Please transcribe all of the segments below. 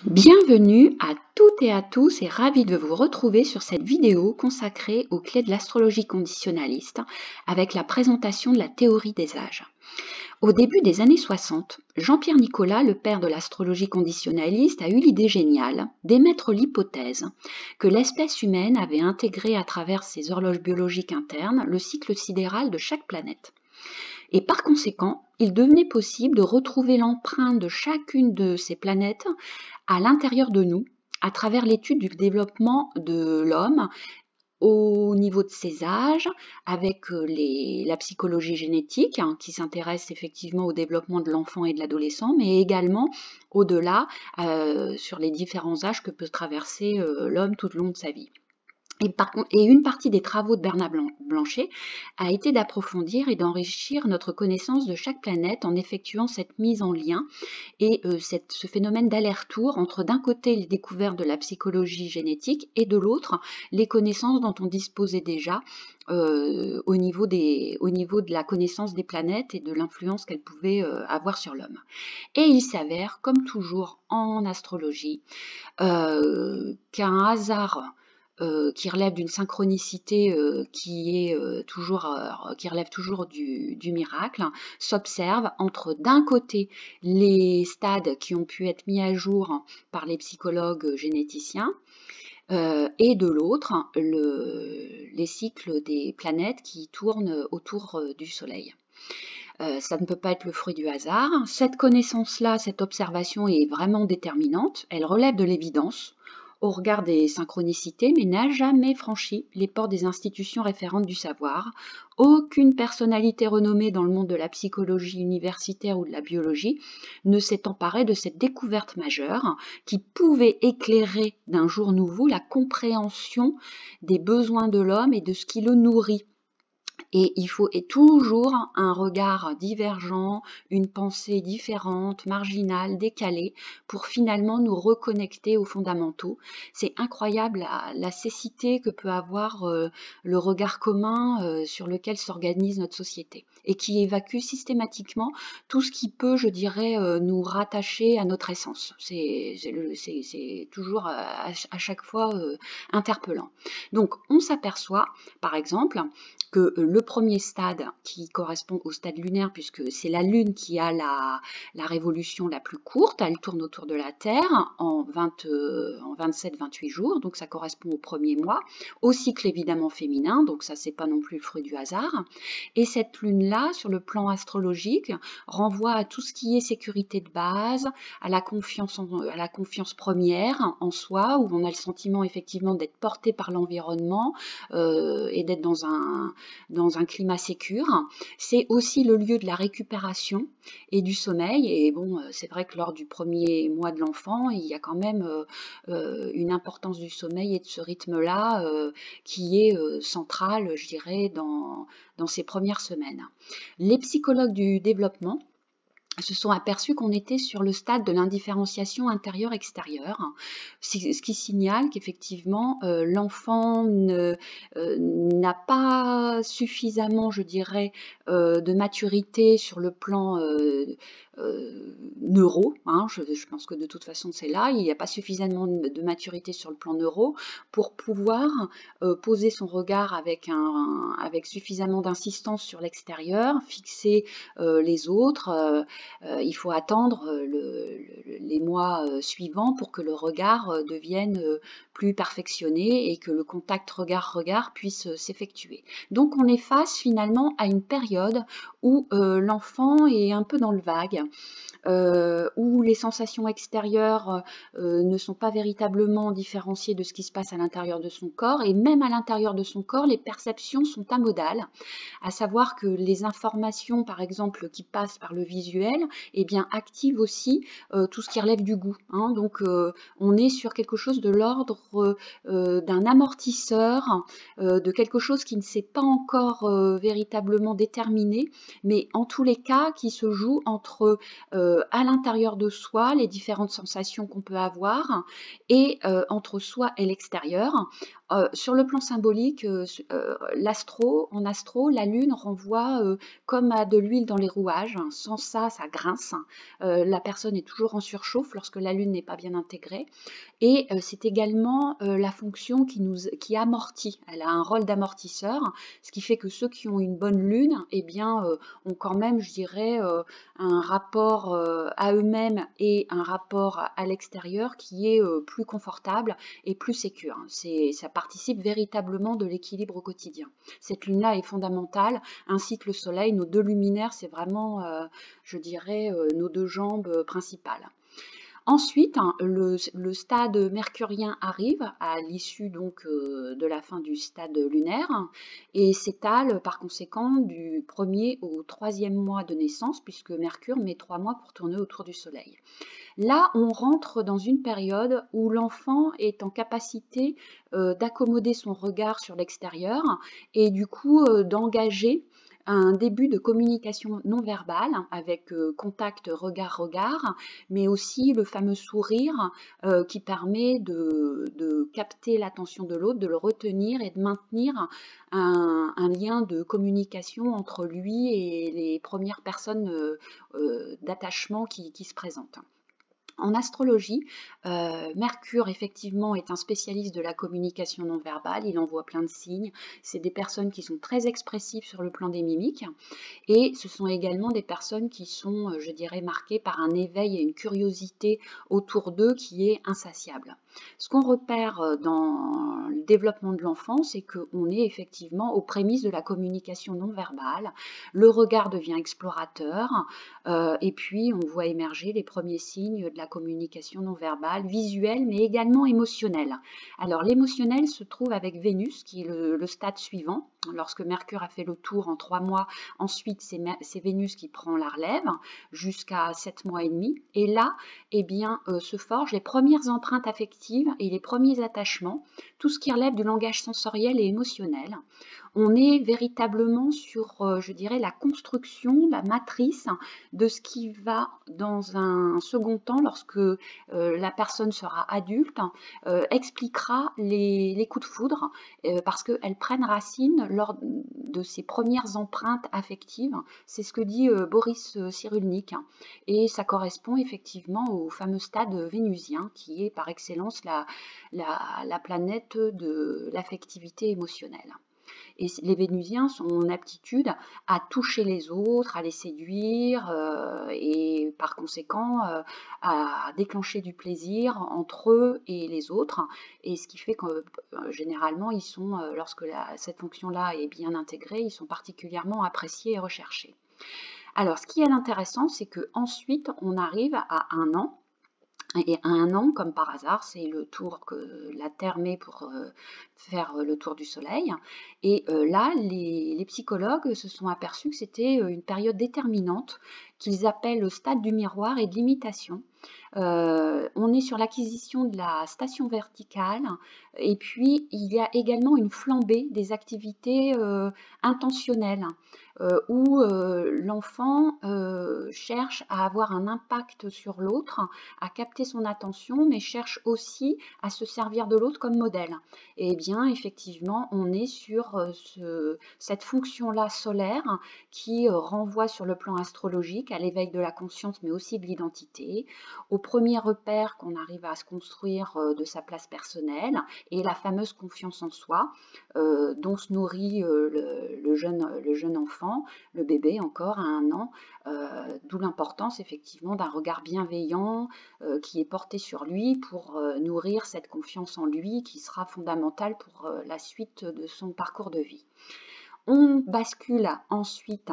Bienvenue à toutes et à tous et ravi de vous retrouver sur cette vidéo consacrée aux clés de l'astrologie conditionnaliste avec la présentation de la théorie des âges. Au début des années 60, Jean-Pierre Nicolas, le père de l'astrologie conditionnaliste, a eu l'idée géniale d'émettre l'hypothèse que l'espèce humaine avait intégré à travers ses horloges biologiques internes le cycle sidéral de chaque planète. Et par conséquent, il devenait possible de retrouver l'empreinte de chacune de ces planètes à l'intérieur de nous, à travers l'étude du développement de l'homme au niveau de ses âges, avec la psychologie génétique, qui s'intéresse effectivement au développement de l'enfant et de l'adolescent, mais également au-delà sur les différents âges que peut traverser l'homme tout au long de sa vie. Et une partie des travaux de Bernard Blanchet a été d'approfondir et d'enrichir notre connaissance de chaque planète en effectuant cette mise en lien et ce phénomène d'aller-retour entre d'un côté les découvertes de la psychologie génétique et de l'autre les connaissances dont on disposait déjà au niveau de la connaissance des planètes et de l'influence qu'elles pouvaient avoir sur l'homme. Et il s'avère, comme toujours en astrologie, qu'un hasard qui relève d'une synchronicité qui relève toujours du miracle, s'observe entre d'un côté les stades qui ont pu être mis à jour par les psychologues généticiens et de l'autre les cycles des planètes qui tournent autour du Soleil. Ça ne peut pas être le fruit du hasard. Cette connaissance-là, cette observation est vraiment déterminante. Elle relève de l'évidence au regard des synchronicités, mais n'a jamais franchi les portes des institutions référentes du savoir. Aucune personnalité renommée dans le monde de la psychologie universitaire ou de la biologie ne s'est emparée de cette découverte majeure qui pouvait éclairer d'un jour nouveau la compréhension des besoins de l'homme et de ce qui le nourrit. Et il faut toujours un regard divergent, une pensée différente, marginale, décalée, pour finalement nous reconnecter aux fondamentaux. C'est incroyable la cécité que peut avoir le regard commun sur lequel s'organise notre société et qui évacue systématiquement tout ce qui peut, je dirais, nous rattacher à notre essence. C'est toujours à chaque fois interpellant. Donc on s'aperçoit, par exemple, que le premier stade qui correspond au stade lunaire, puisque c'est la Lune qui a la révolution la plus courte, elle tourne autour de la Terre en 27-28 jours, donc ça correspond au premier mois, au cycle évidemment féminin, donc ça c'est pas non plus le fruit du hasard. Et cette Lune-là, sur le plan astrologique, renvoie à tout ce qui est sécurité de base, à la confiance première en soi, où on a le sentiment effectivement d'être porté par l'environnement et d'être dans un climat sécure. C'est aussi le lieu de la récupération et du sommeil. Et bon, c'est vrai que lors du premier mois de l'enfant, il y a quand même une importance du sommeil et de ce rythme-là qui est central, je dirais, dans ces premières semaines. Les psychologues du développement se sont aperçus qu'on était sur le stade de l'indifférenciation intérieure-extérieure, ce qui signale qu'effectivement l'enfant n'a pas suffisamment, je dirais, de maturité sur le plan neuro, je pense que de toute façon c'est là, il n'y a pas suffisamment de maturité sur le plan neuro pour pouvoir poser son regard avec suffisamment d'insistance sur l'extérieur, fixer les autres. Il faut attendre les mois suivants pour que le regard devienne plus perfectionné et que le contact regard-regard puisse s'effectuer. Donc on est face finalement à une période où l'enfant est un peu dans le vague, où les sensations extérieures ne sont pas véritablement différenciées de ce qui se passe à l'intérieur de son corps, et même à l'intérieur de son corps, les perceptions sont amodales, à savoir que les informations, par exemple, qui passent par le visuel, eh bien, activent aussi tout ce qui relève du goût. Donc, on est sur quelque chose de l'ordre d'un amortisseur, de quelque chose qui ne s'est pas encore véritablement déterminé, mais en tous les cas, qui se joue entre à l'intérieur de soi, les différentes sensations qu'on peut avoir, et entre soi et l'extérieur, Sur le plan symbolique, en astro, la Lune renvoie comme à de l'huile dans les rouages. Sans ça, ça grince. La personne est toujours en surchauffe lorsque la Lune n'est pas bien intégrée. Et c'est également la fonction qui amortit. Elle a un rôle d'amortisseur, ce qui fait que ceux qui ont une bonne Lune, eh bien, ont quand même, je dirais, un rapport à eux-mêmes et un rapport à l'extérieur qui est plus confortable et plus sécure. Ça participe véritablement de l'équilibre au quotidien. Cette lune-là est fondamentale, ainsi que le soleil. Nos deux luminaires, c'est vraiment, je dirais, nos deux jambes principales. Ensuite, le stade mercurien arrive à l'issue donc de la fin du stade lunaire et s'étale par conséquent du 1er au 3e mois de naissance, puisque Mercure met 3 mois pour tourner autour du Soleil. Là, on rentre dans une période où l'enfant est en capacité d'accommoder son regard sur l'extérieur et du coup d'engager un début de communication non verbale avec contact regard-regard, mais aussi le fameux sourire qui permet de capter l'attention de l'autre, de le retenir et de maintenir un lien de communication entre lui et les premières personnes d'attachement qui se présentent. En astrologie, Mercure effectivement est un spécialiste de la communication non verbale, il envoie plein de signes, c'est des personnes qui sont très expressives sur le plan des mimiques et ce sont également des personnes qui sont, je dirais, marquées par un éveil et une curiosité autour d'eux qui est insatiable. Ce qu'on repère dans le développement de l'enfant, c'est qu'on est effectivement aux prémices de la communication non verbale, le regard devient explorateur et puis on voit émerger les premiers signes de la communication non verbale, visuelle, mais également émotionnelle. Alors l'émotionnel se trouve avec Vénus, qui est le stade suivant. Lorsque Mercure a fait le tour en 3 mois, ensuite c'est Vénus qui prend la relève jusqu'à 7 mois et demi. Et là, eh bien, se forgent les premières empreintes affectives et les premiers attachements, tout ce qui relève du langage sensoriel et émotionnel. On est véritablement sur, je dirais, la construction, la matrice de ce qui va, dans un second temps, lorsque la personne sera adulte, expliquera les coups de foudre, parce qu'elles prennent racine lors de ces premières empreintes affectives. C'est ce que dit Boris Cyrulnik. Et ça correspond effectivement au fameux stade vénusien, qui est par excellence la planète de l'affectivité émotionnelle. Et les Vénusiens sont en aptitude à toucher les autres, à les séduire et par conséquent à déclencher du plaisir entre eux et les autres. Et ce qui fait que généralement, ils sont, lorsque cette fonction-là est bien intégrée, ils sont particulièrement appréciés et recherchés. Alors, ce qui est intéressant, c'est qu'ensuite, on arrive à 1 an. Et à 1 an, comme par hasard, c'est le tour que la Terre met pour faire le tour du Soleil. Et là, les psychologues se sont aperçus que c'était une période déterminante qu'ils appellent le stade du miroir et de l'imitation. On est sur l'acquisition de la station verticale et puis il y a également une flambée des activités intentionnelles où l'enfant cherche à avoir un impact sur l'autre, à capter son attention, mais cherche aussi à se servir de l'autre comme modèle. Et bien effectivement, on est sur cette fonction-là solaire qui renvoie sur le plan astrologique à l'éveil de la conscience, mais aussi de l'identité, au premier repère qu'on arrive à se construire de sa place personnelle et la fameuse confiance en soi dont se nourrit le jeune enfant, le bébé encore à 1 an, d'où l'importance effectivement d'un regard bienveillant qui est porté sur lui pour nourrir cette confiance en lui qui sera fondamentale pour la suite de son parcours de vie. On bascule ensuite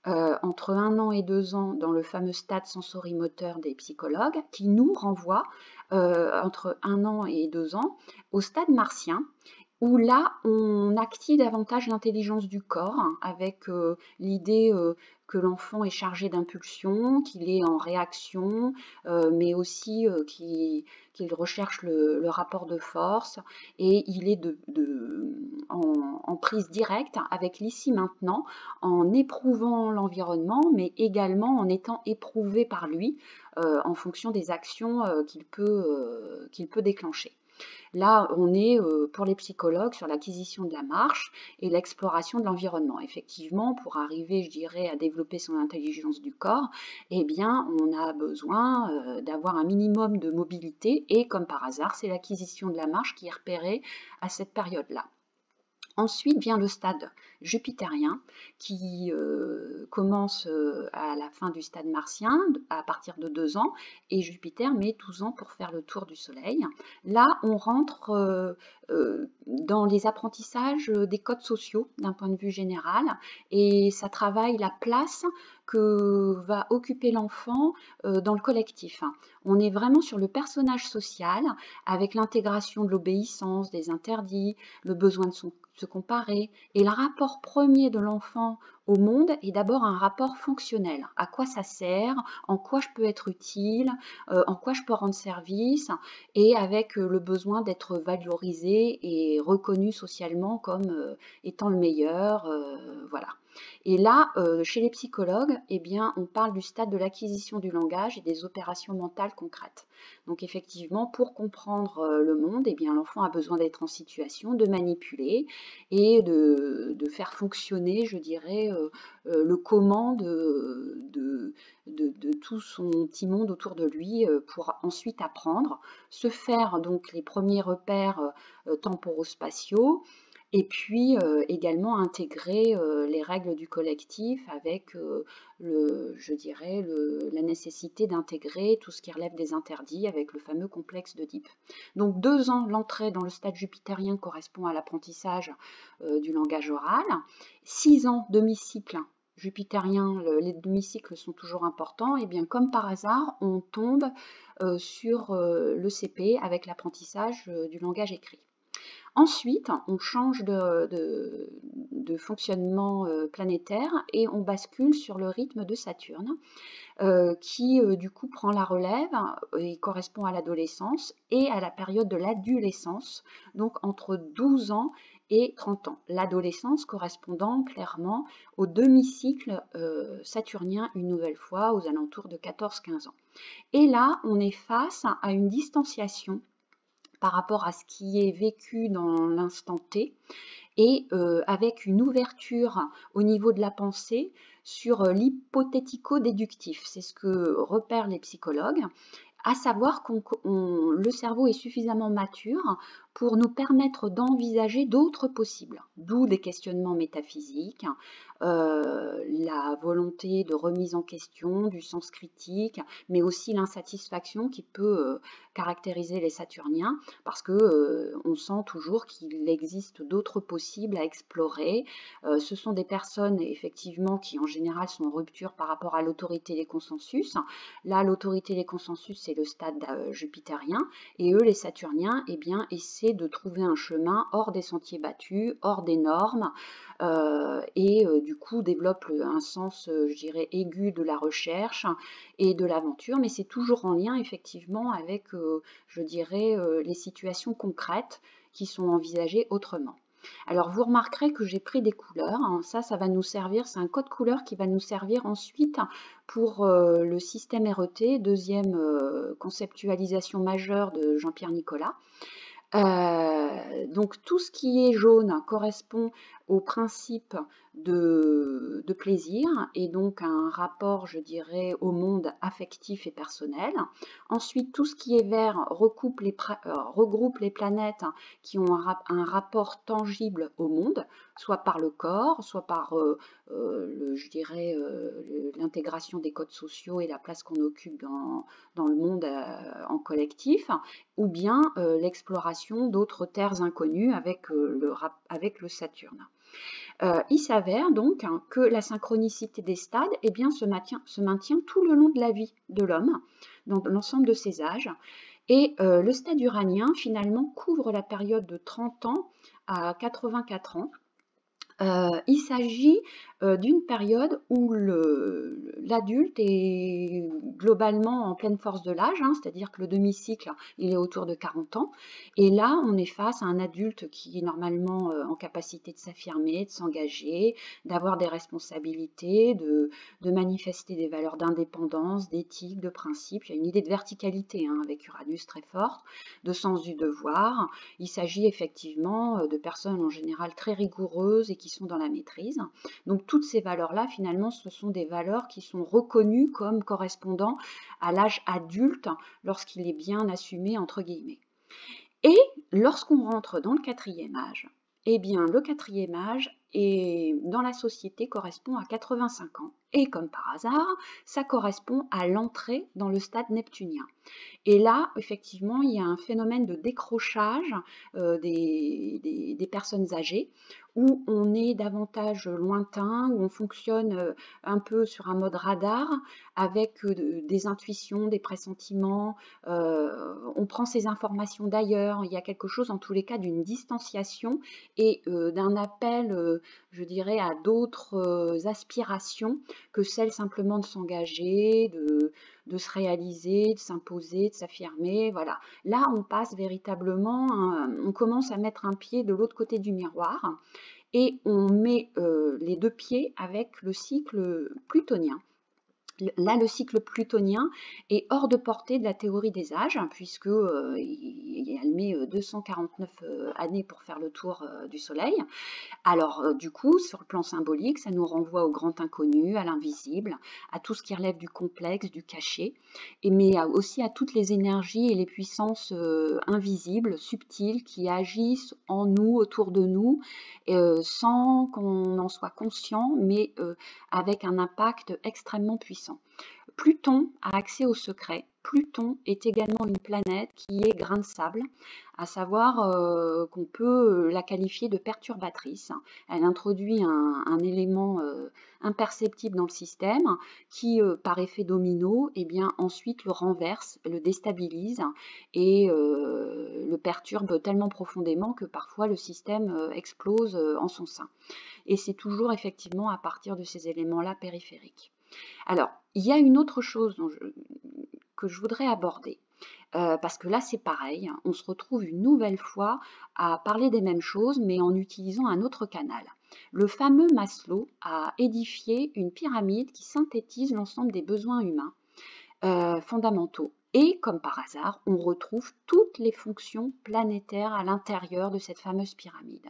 entre 1 an et 2 ans dans le fameux stade sensorimoteur des psychologues qui nous renvoie entre 1 an et 2 ans au stade martien où là on active davantage l'intelligence du corps avec l'idée que l'enfant est chargé d'impulsion, qu'il est en réaction, mais aussi qu'il recherche le rapport de force et il est en prise directe avec l'ici maintenant, en éprouvant l'environnement, mais également en étant éprouvé par lui en fonction des actions qu'il peut déclencher. Là, on est pour les psychologues sur l'acquisition de la marche et l'exploration de l'environnement. Effectivement, pour arriver, je dirais, à développer son intelligence du corps, eh bien, on a besoin d'avoir un minimum de mobilité et, comme par hasard, c'est l'acquisition de la marche qui est repérée à cette période-là. Ensuite vient le stade jupitérien qui commence à la fin du stade martien à partir de 2 ans et Jupiter met 12 ans pour faire le tour du Soleil. Là, on rentre dans les apprentissages des codes sociaux d'un point de vue général et ça travaille la place que va occuper l'enfant dans le collectif. On est vraiment sur le personnage social avec l'intégration de l'obéissance, des interdits, le besoin de se comparer. Et le rapport premier de l'enfant au monde est d'abord un rapport fonctionnel. À quoi ça sert? En quoi je peux être utile? En quoi je peux rendre service? Et avec le besoin d'être valorisé et reconnu socialement comme étant le meilleur. Voilà. Et là, chez les psychologues, eh bien, on parle du stade de l'acquisition du langage et des opérations mentales concrètes. Donc effectivement, pour comprendre le monde, eh bien, l'enfant a besoin d'être en situation de manipuler et de faire fonctionner, je dirais, le comment de tout son petit monde autour de lui pour ensuite apprendre, se faire donc les premiers repères temporospatiaux, et puis également intégrer les règles du collectif avec, je dirais, la nécessité d'intégrer tout ce qui relève des interdits avec le fameux complexe d'Oedipe. Donc 2 ans, l'entrée dans le stade jupitérien correspond à l'apprentissage du langage oral. 6 ans, demi-cycle jupitérien, les demi-cycles sont toujours importants, et bien comme par hasard, on tombe sur le CP avec l'apprentissage du langage écrit. Ensuite, on change de fonctionnement planétaire et on bascule sur le rythme de Saturne qui du coup prend la relève et correspond à l'adolescence et à la période de l'adolescence, donc entre 12 ans et 30 ans. L'adolescence correspondant clairement au demi-cycle saturnien une nouvelle fois aux alentours de 14-15 ans. Et là, on est face à une distanciation par rapport à ce qui est vécu dans l'instant T et avec une ouverture au niveau de la pensée sur l'hypothético-déductif. C'est ce que repèrent les psychologues, à savoir que le cerveau est suffisamment mature pour nous permettre d'envisager d'autres possibles, d'où des questionnements métaphysiques, la volonté de remise en question, du sens critique, mais aussi l'insatisfaction qui peut caractériser les Saturniens, parce que on sent toujours qu'il existe d'autres possibles à explorer. Ce sont des personnes effectivement qui en général sont en rupture par rapport à l'autorité des consensus. Là, l'autorité des consensus, c'est le stade jupitérien, et eux, les Saturniens, eh bien, essaient de trouver un chemin hors des sentiers battus, hors des normes, et du coup développent un sens, je dirais, aigu de la recherche et de l'aventure, mais c'est toujours en lien effectivement avec, je dirais, les situations concrètes qui sont envisagées autrement. Alors vous remarquerez que j'ai pris des couleurs, hein. Ça va nous servir, c'est un code couleur qui va nous servir ensuite pour le système RET, deuxième conceptualisation majeure de Jean-Pierre Nicolas. Donc tout ce qui est jaune correspond au principe de plaisir et donc un rapport, je dirais, au monde affectif et personnel. Ensuite, tout ce qui est vert regroupe les planètes qui ont un rapport tangible au monde, soit par le corps, soit par, je dirais, l'intégration des codes sociaux et la place qu'on occupe dans le monde en collectif, ou bien l'exploration d'autres terres inconnues avec le Saturne. Il s'avère donc que la synchronicité des stades eh bien, se maintient tout le long de la vie de l'homme, dans l'ensemble de ses âges. Et le stade uranien, finalement, couvre la période de 30 ans à 84 ans. Il s'agit d'une période où l'adulte est globalement en pleine force de l'âge, hein, c'est-à-dire que le demi-cycle, il est autour de 40 ans. Et là, on est face à un adulte qui est normalement en capacité de s'affirmer, de s'engager, d'avoir des responsabilités, de manifester des valeurs d'indépendance, d'éthique, de principe. Il y a une idée de verticalité, hein, avec Uranus très forte, de sens du devoir. Il s'agit effectivement de personnes en général très rigoureuses et qui sont dans la maîtrise. Donc toutes ces valeurs-là, finalement, ce sont des valeurs qui sont reconnues comme correspondant à l'âge adulte lorsqu'il est bien assumé, entre guillemets. Et lorsqu'on rentre dans le quatrième âge, eh bien le quatrième âge dans la société correspond à 85 ans. Et comme par hasard, ça correspond à l'entrée dans le stade neptunien. Et là, effectivement, il y a un phénomène de décrochage des personnes âgées, où on est davantage lointain, où on fonctionne un peu sur un mode radar, avec des intuitions, des pressentiments, on prend ces informations d'ailleurs, il y a quelque chose en tous les cas d'une distanciation et d'un appel, je dirais, à d'autres aspirations que celle simplement de s'engager, de se réaliser, de s'imposer, de s'affirmer, voilà. Là, on passe véritablement, on commence à mettre un pied de l'autre côté du miroir et on met les deux pieds avec le cycle plutonien. Là, le cycle plutonien est hors de portée de la théorie des âges, puisque elle met 249 années pour faire le tour du Soleil. Alors, du coup, sur le plan symbolique, ça nous renvoie au grand inconnu, à l'invisible, à tout ce qui relève du complexe, du caché, mais aussi à toutes les énergies et les puissances invisibles, subtiles, qui agissent en nous, autour de nous, sans qu'on en soit conscient, mais avec un impact extrêmement puissant. Pluton a accès au secret. Pluton est également une planète qui est grain de sable, à savoir qu'on peut la qualifier de perturbatrice. Elle introduit un élément imperceptible dans le système qui, par effet domino, eh bien, ensuite le renverse, le déstabilise et le perturbe tellement profondément que parfois le système explose en son sein. Et c'est toujours effectivement à partir de ces éléments-là périphériques. Alors, il y a une autre chose que je voudrais aborder, parce que là c'est pareil, on se retrouve une nouvelle fois à parler des mêmes choses, mais en utilisant un autre canal. Le fameux Maslow a édifié une pyramide qui synthétise l'ensemble des besoins humains fondamentaux. Et comme par hasard, on retrouve toutes les fonctions planétaires à l'intérieur de cette fameuse pyramide.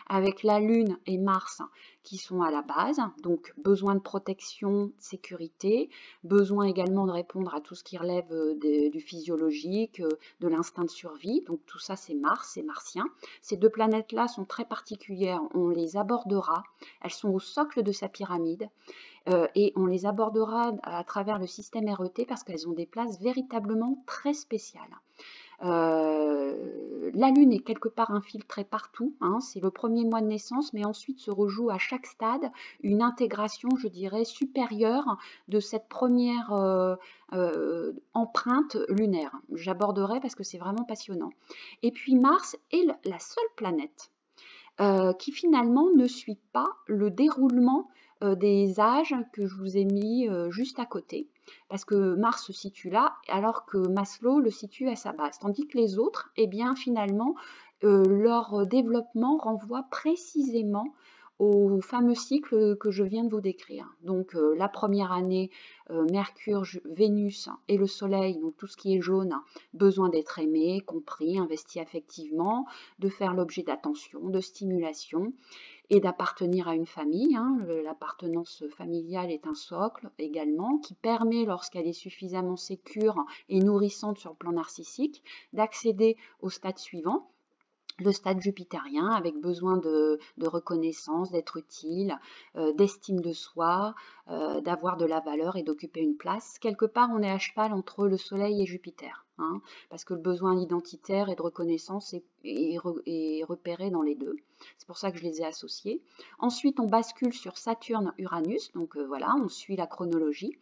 Avec la Lune et Mars qui sont à la base, donc besoin de protection, sécurité, besoin également de répondre à tout ce qui relève du physiologique, de l'instinct de survie, donc tout ça c'est Mars, c'est martien. Ces deux planètes-là sont très particulières, on les abordera, elles sont au socle de sa pyramide, et on les abordera à travers le système RET parce qu'elles ont des places véritablement très spéciales. La Lune est quelque part infiltrée partout, hein, c'est le premier mois de naissance, mais ensuite se rejoue à chaque stade une intégration, je dirais, supérieure de cette première empreinte lunaire. J'aborderai parce que c'est vraiment passionnant. Et puis Mars est la seule planète qui finalement ne suit pas le déroulement des âges que je vous ai mis juste à côté. Parce que Mars se situe là, alors que Maslow le situe à sa base. Tandis que les autres, eh bien finalement, leur développement renvoie précisément au fameux cycle que je viens de vous décrire. Donc la première année, Mercure, Vénus et le Soleil, donc tout ce qui est jaune, besoin d'être aimé, compris, investi affectivement, de faire l'objet d'attention, de stimulation et d'appartenir à une famille. Hein. L'appartenance familiale est un socle également qui permet, lorsqu'elle est suffisamment sécure et nourrissante sur le plan narcissique, d'accéder au stade suivant, le stade jupitérien, avec besoin de reconnaissance, d'être utile, d'estime de soi, d'avoir de la valeur et d'occuper une place. Quelque part, on est à cheval entre le Soleil et Jupiter. hein, parce que le besoin identitaire et de reconnaissance est repéré dans les deux. C'est pour ça que je les ai associés. Ensuite, on bascule sur Saturne-Uranus, donc voilà, on suit la chronologie.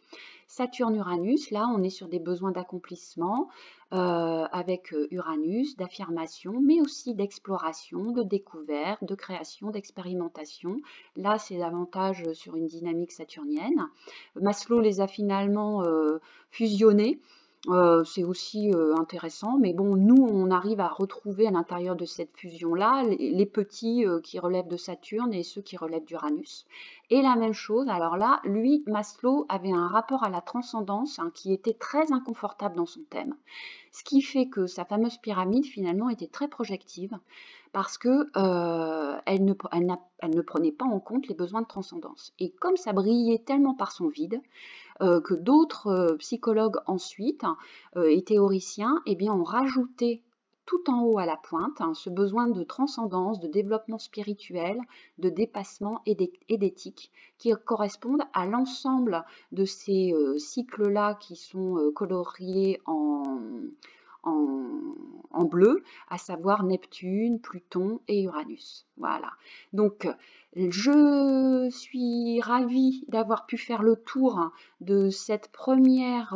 Saturne-Uranus, là, on est sur des besoins d'accomplissement avec Uranus, d'affirmation, mais aussi d'exploration, de découverte, de création, d'expérimentation. Là, c'est davantage sur une dynamique saturnienne. Maslow les a finalement fusionnés. C'est aussi intéressant, mais bon, nous, on arrive à retrouver à l'intérieur de cette fusion-là les petits qui relèvent de Saturne et ceux qui relèvent d'Uranus. Et la même chose, alors là, lui, Maslow avait un rapport à la transcendance hein, qui était très inconfortable dans son thème, ce qui fait que sa fameuse pyramide, finalement, était très projective, parce que elle ne prenait pas en compte les besoins de transcendance. Et comme ça brillait tellement par son vide, que d'autres psychologues ensuite et théoriciens eh bien, ont rajouté tout en haut à la pointe hein, ce besoin de transcendance, de développement spirituel, de dépassement et d'éthique qui correspondent à l'ensemble de ces cycles-là qui sont coloriés en bleu, à savoir Neptune, Pluton et Uranus. Voilà. Donc, je suis ravie d'avoir pu faire le tour de cette première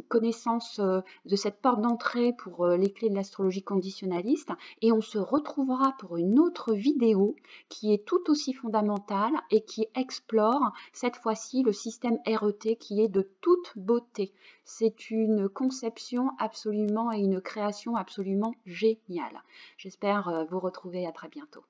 connaissance, de cette porte d'entrée pour les clés de l'astrologie conditionnaliste et on se retrouvera pour une autre vidéo qui est tout aussi fondamentale et qui explore cette fois-ci le système RET qui est de toute beauté. C'est une conception absolument et une création absolument géniale. J'espère vous retrouver à très bientôt.